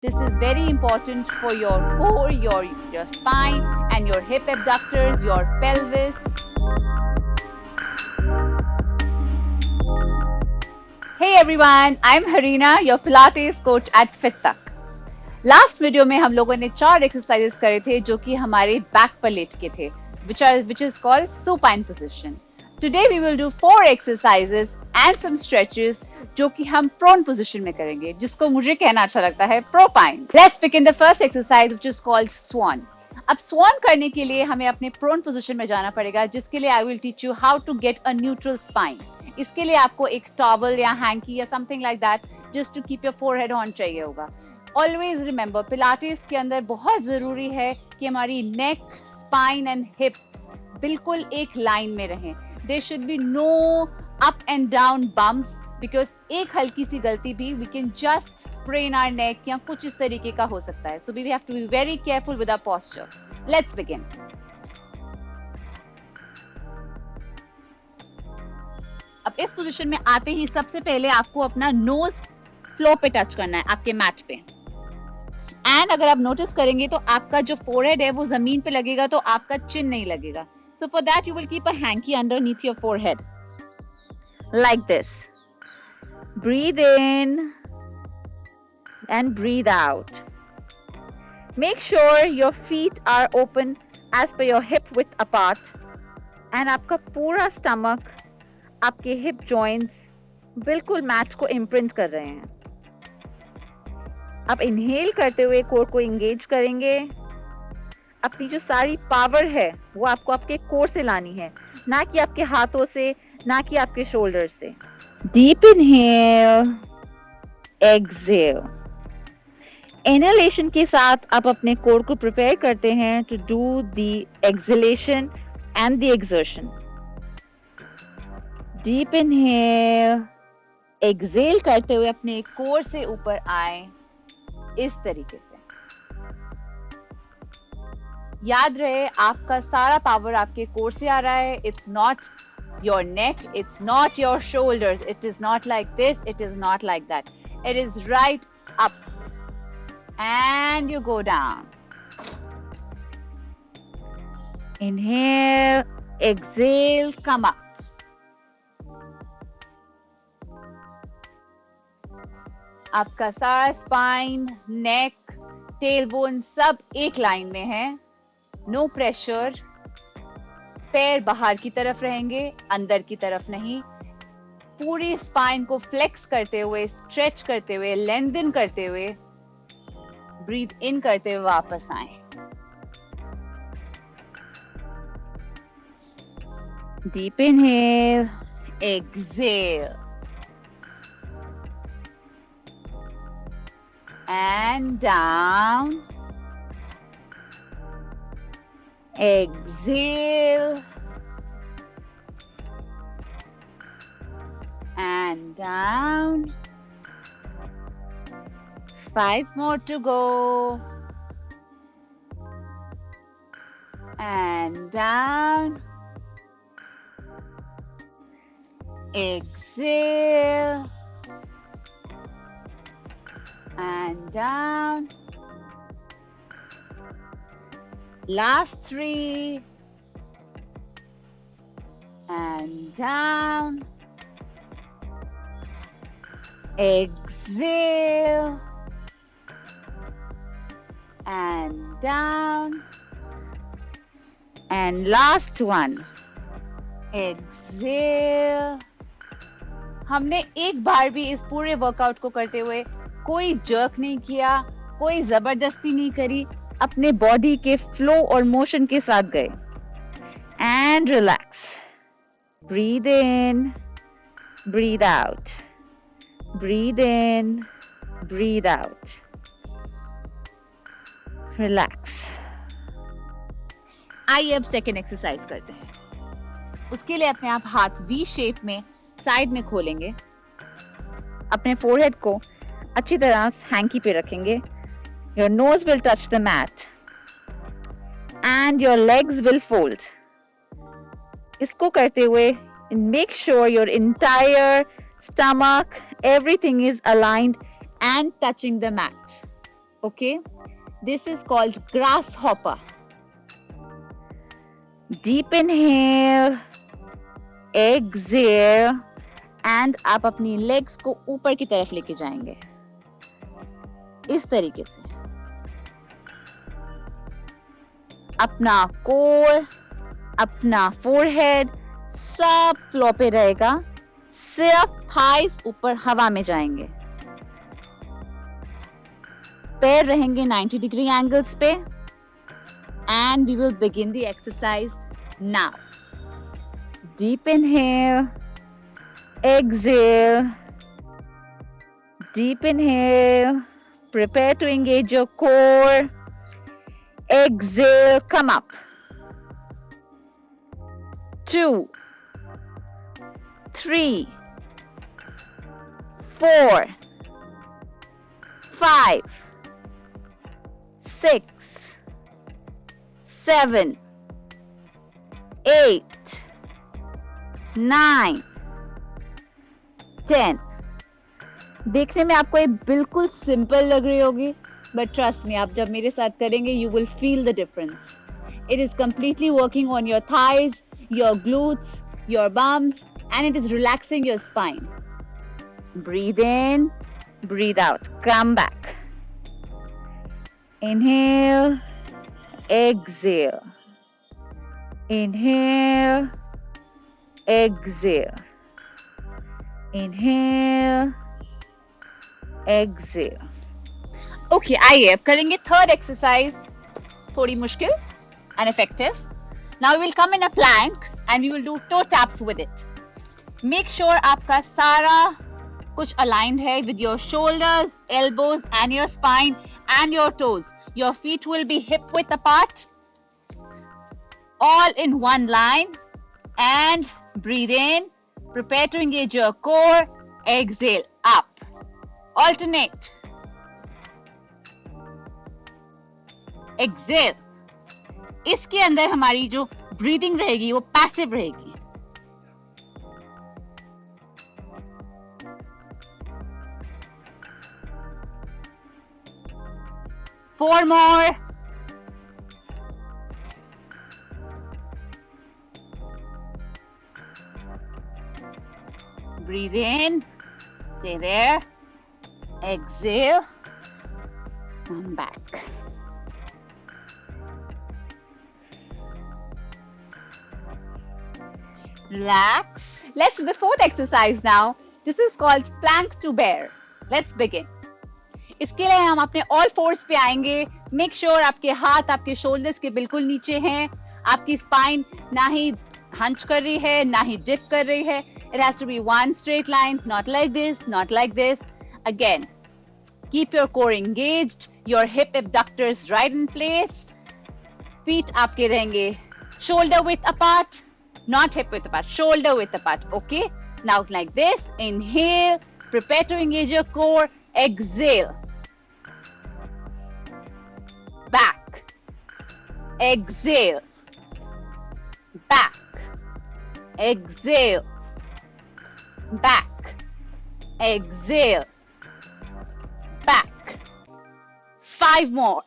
This is very important for your core, your spine, and your hip abductors, your pelvis. Hey everyone, I'm Harina, your Pilates coach at FitTak. Last video में हम लोगों ने 4 exercises करे थे जो कि हमारे बैक पर लेट के थे, which is called supine position. Today we will do 4 exercises and some stretches जो कि हम prone position में करेंगे, जिसको मुझे कहना अच्छा लगता है propine. Let's begin the first exercise which is called swan. अब swan करने के लिए हमें अपने prone position में जाना पड़ेगा, जिसके लिए I will teach you how to get a neutral spine. इसके लिए आपको एक towel या hanky या something like that just to keep your forehead on चाहिए होगा. ऑलवेज रिमेंबर, पिलाटेस के अंदर बहुत जरूरी है कि हमारी नेक, स्पाइन एंड हिप बिल्कुल एक लाइन में रहें. There should be no up and down bumps, because एक हल्की सी गलती भी we can just sprain our neck या कुछ इस तरीके का हो सकता है. So we have to be very careful with our posture. Let's begin. अब इस पोजीशन में आते ही सबसे पहले आपको अपना नोज फ्लोर पे टच करना है, आपके मैट पे. एंड अगर आप नोटिस करेंगे तो आपका जो फोरहेड है वो जमीन पे लगेगा, तो आपका चिन नहीं लगेगा. So for that you will keep a hankie underneath your forehead like this. Breathe in and breathe out. Make sure your feet are open as per your hip width apart. And आपका पूरा stomach, आपके hip joints बिल्कुल mat को imprint कर रहे हैं. आप inhale करते हुए कोर को एंगेज करेंगे. अपनी जो सारी पावर है वो आपको आपके कोर से लानी है, ना कि आपके हाथों से, ना कि आपके शोल्डर से. Deep inhale, exhale. इनहेलेशन के साथ आप अपने कोर को प्रिपेयर करते हैं to do the exhalation and the exertion. Deep inhale, exhale करते हुए अपने कोर से ऊपर आए इस तरीके से. याद रहे, आपका सारा पावर आपके कोर से आ रहा है. It's not your neck, it's not your shoulders, it is not like this, it is not like that. It is right up and you go down. Inhale, exhale, come up. आपका सारा spine, नेक, tailbone सब एक line में है. No pressure. पैर बाहर की तरफ रहेंगे, अंदर की तरफ नहीं. पूरी स्पाइन को फ्लेक्स करते हुए, स्ट्रेच करते हुए, लेंथन करते हुए, ब्रीथ इन करते हुए वापस आए. Deep inhale, exhale and down. Exhale and down. 5 more to go. And down. Exhale and down. Last 3 and down. Exhale and down. And last one. Exhale. हमने एक बार भी इस पूरे वर्कआउट को करते हुए कोई जर्क नहीं किया, कोई जबरदस्ती नहीं करी. अपने बॉडी के फ्लो और मोशन के साथ गए. And relax. Breathe in, breathe out, breathe in, breathe out. Relax. आइए अब सेकेंड एक्सरसाइज करते हैं. उसके लिए अपने आप हाथ वी शेप में साइड में खोलेंगे. अपने फोरहेड को अच्छी तरह हैंकी पे रखेंगे. Your nose will touch the mat and your legs will fold. इसको करते हुए make sure your entire stomach, everything is aligned and touching the mat. Okay, this is called grasshopper. Deep inhale, exhale, and आप अपनी legs को ऊपर की तरफ लेके जाएंगे इस तरीके से. अपना core, अपना forehead सब फ्लो पे रहेगा, सिर्फ thighs ऊपर हवा में जाएंगे. पैर रहेंगे 90 degree angles पे. And we will begin the exercise now. Deep inhale, exhale, deep inhale, prepare to engage your core, exhale, come up. 2, 3, 4, 5, 6, 7, 8, 9, 10. देखने में आपको ये बिल्कुल सिंपल लग रही होगी, but trust me, आप जब मेरे साथ करेंगे, you will feel the difference. It is completely working on your thighs, your glutes, your bums, and it is relaxing your spine. Breathe in, breathe out. Come back. Inhale, exhale. Inhale, exhale. Inhale, exhale. Okay, आइए अब करेंगे third exercise. थोड़ी मुश्किल and effective. Now we will come in a plank and we will do toe taps with it. Make sure आपका सारा कुछ aligned है with your shoulders, elbows and your spine and your toes. Your feet will be hip width apart. All in one line. And breathe in. Prepare to engage your core. Exhale up. Alternate. Exhale. इसके अंदर हमारी जो breathing रहेगी वो passive रहेगी. Four more. Breathe in. Stay there. Exhale. Come back. Relax. Let's do the fourth exercise now. This is called plank to bear. Let's begin. इसके लिए हम अपने all fours पे आएंगे. Make sure आपके हाथ आपके shoulders के बिल्कुल नीचे हैं. आपकी spine ना ही hunch कर रही है, ना ही dip कर रही है. It has to be one straight line, not like this, not like this. Again, keep your core engaged, your hip abductors right in place. Feet आपके रहेंगे shoulder width apart, not hip width apart, shoulder width apart. Okay? Now like this, inhale, prepare to engage your core, exhale. Back. Exhale. Back. Exhale. Back. Exhale. Back. 5 more.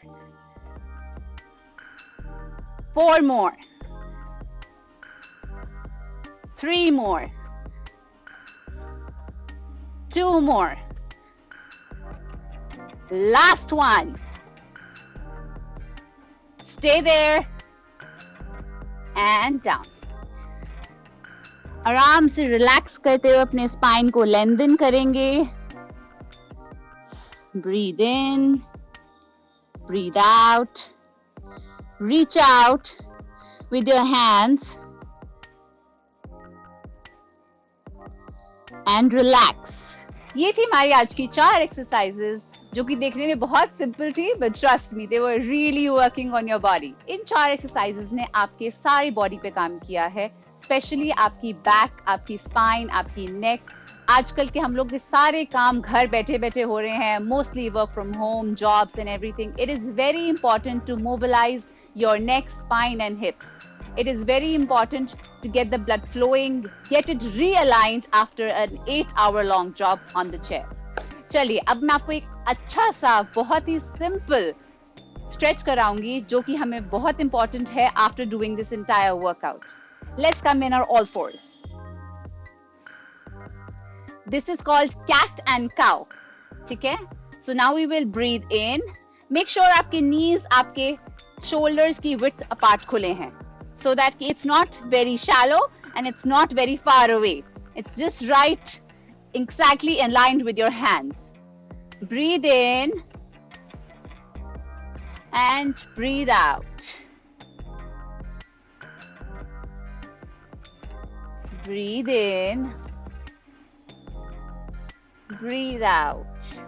4 more. 3 more. 2 more. Last one. Stay there and down. आराम से relax करते हुए अपने spine को lengthen करेंगे. Breathe in, breathe out, reach out with your hands and relax. ये थी हमारी आज की 4 एक्सरसाइजेस जो कि देखने में बहुत सिंपल थी, but trust me they were really working on your body. In 4 exercises ने आपके सारी बॉडी पे काम किया है, स्पेशली आपकी बैक, आपकी स्पाइन, आपकी नेक. आजकल के हम लोग के सारे काम घर बैठे बैठे हो रहे हैं, mostly work from home, jobs and everything. It is very important to mobilise your neck, spine and hips. It is very important to get the blood flowing, get it realigned after an 8-hour long job on the chair. चलिए अब मैं आपको एक अच्छा सा बहुत ही simple stretch कराऊंगी जो कि हमें बहुत इंपॉर्टेंट है after doing this entire workout. Let's come in our all fours. This is called cat and cow. ठीक है. So now we will breathe in. Make sure आपके नीज आपके शोल्डर्स की विड्थ अपार्ट खुले हैं, so that it's not very shallow and it's not very far away. It's just right, exactly aligned with your hands. Breathe in and breathe out. Breathe in, breathe out.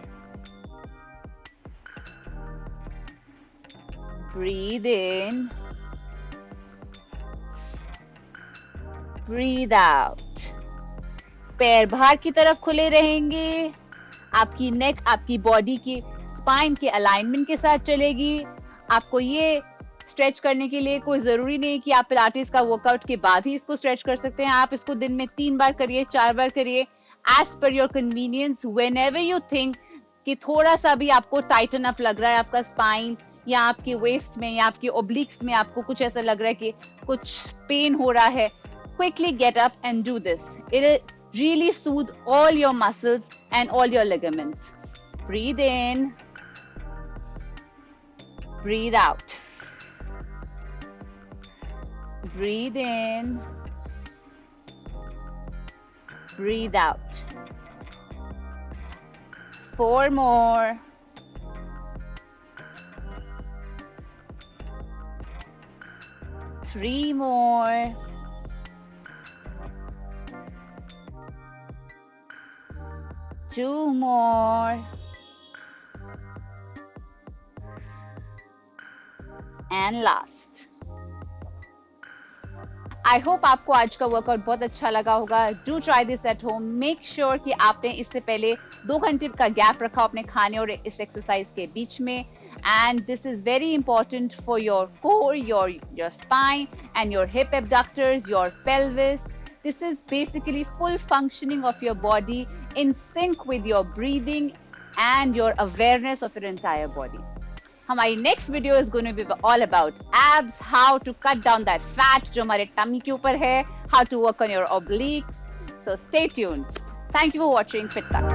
Breathe in, breathe out. पैर बाहर की तरफ खुले रहेंगे. आपकी नेक आपकी body की spine के अलाइनमेंट के साथ चलेगी. आपको ये स्ट्रेच करने के लिए कोई जरूरी नहीं कि आप पिलाटेस का वर्कआउट के बाद ही इसको स्ट्रेच कर सकते हैं. आप इसको दिन में 3 बार करिए, 4 बार करिए, as per your convenience. Whenever you think कि थोड़ा सा भी आपको टाइटन अप लग रहा है आपका स्पाइन या आपके वेस्ट में या आपके ओब्लिक्स में, आपको कुछ ऐसा लग रहा है कि कुछ पेन हो रहा है, quickly get up and do this. It'll really soothe all your muscles and all your ligaments. Breathe in, breathe out. Breathe in, breathe out. 4 more. 3 more. 2 more. And last. I hope आपको आज का workout बहुत अच्छा लगा होगा. Do try this at home. Make sure कि आपने इससे पहले 2 घंटे का गैप रखा अपने खाने और इस एक्सरसाइज के बीच में. And this is very important for your core, your spine and your hip abductors, your pelvis. This is basically full functioning of your body in sync with your breathing and your awareness of your entire body. हमारी next video is going to be all about abs, how to cut down that fat जो हमारे tummy के ऊपर है, how to work on your obliques. So stay tuned. Thank you for watching Fit Tuck.